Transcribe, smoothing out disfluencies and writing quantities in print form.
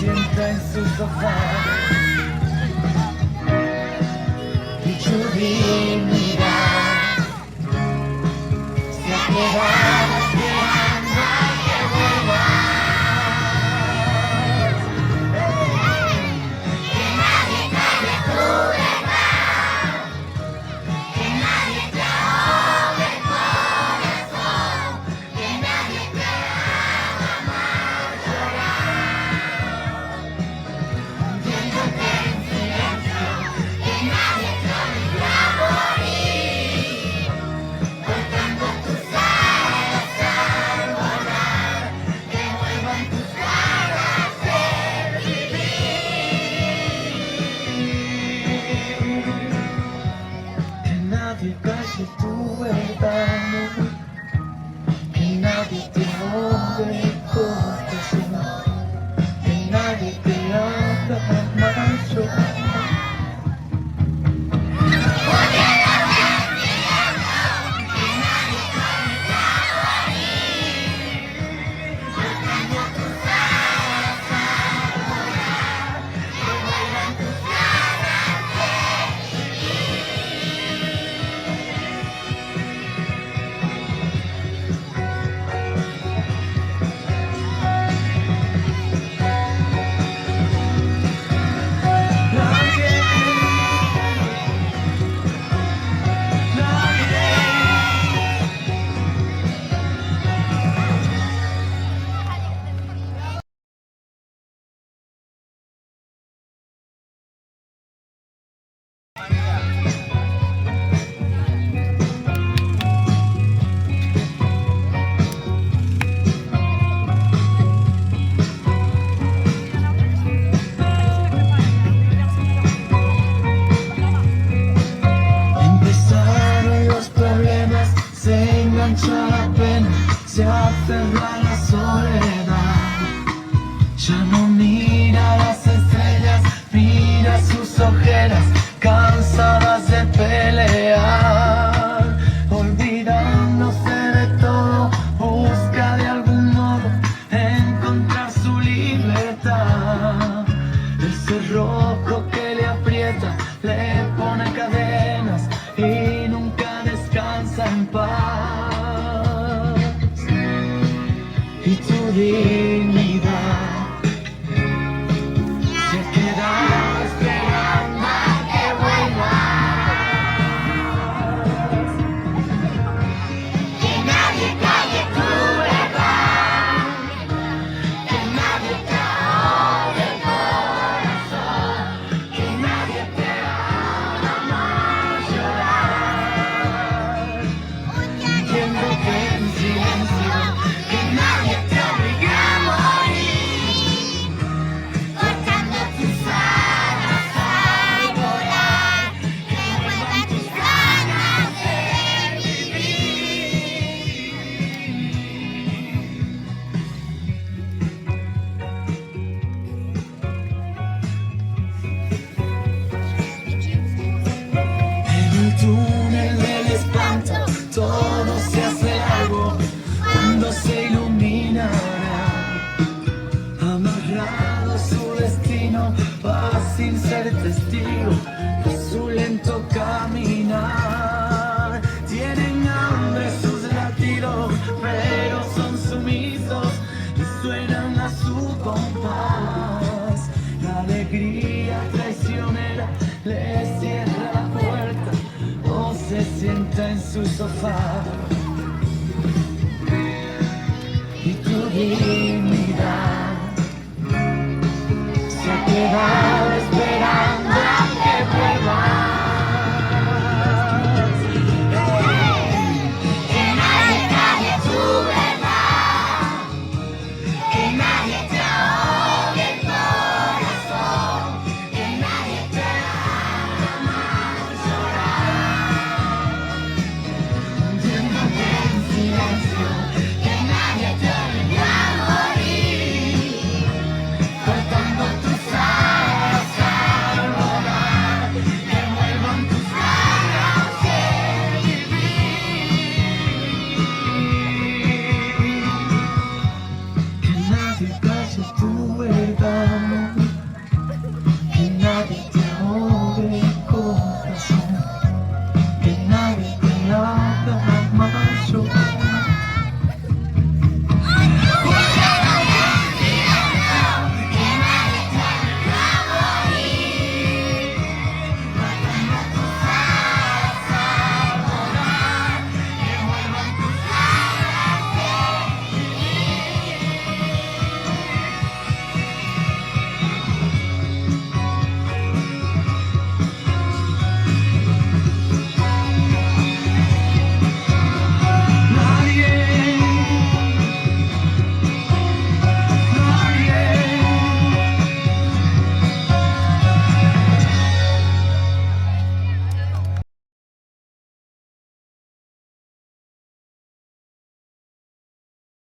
sienta en su sofá y tu dignidad se ha quedado esperando a que vuelvas. Que nadie calle tu verdad, que nadie te ahogue el corazón, que nadie te haga más llorar. Yéndote en silencio, que nadie te obligue a morir, cortando tus alas al volar, que vuelvan tus ganas de vivir. Que nadie calle tu verdad, que nadie te ahogue el corazón, que nadie te haga más llorar. Empezaron los problemas, se engancha la pena, se aferra a la soledad. Ya no mira las estrellas, mira sus ojeras, cansadas de pelear. Olvidándose de todo, busca de algún modo encontrar su libertad. El cerrojo que le aprieta, le pone cadenas y nunca descansa en paz. Y tu dignidad se ha quedado esperando a que vuelvas. Que nadie calle tu verdad, que nadie te ahogue el corazón, que nadie te haga más llorar. Yéndote en silencio, que nadie te obligue a morir, cortando tus alas al volar, que vuelvan tus ganas de En el túnel del espanto, todo se hace largo cuando se iluminará. Amarrado a su destino, va sin ser testigo de su lento caminar. Tienen hambre sus latidos, pero son sumisos y suenan a su compás. La alegría traicionera le cierra la puerta o se sienta en su sofá. Y tu dignidad se ha quedado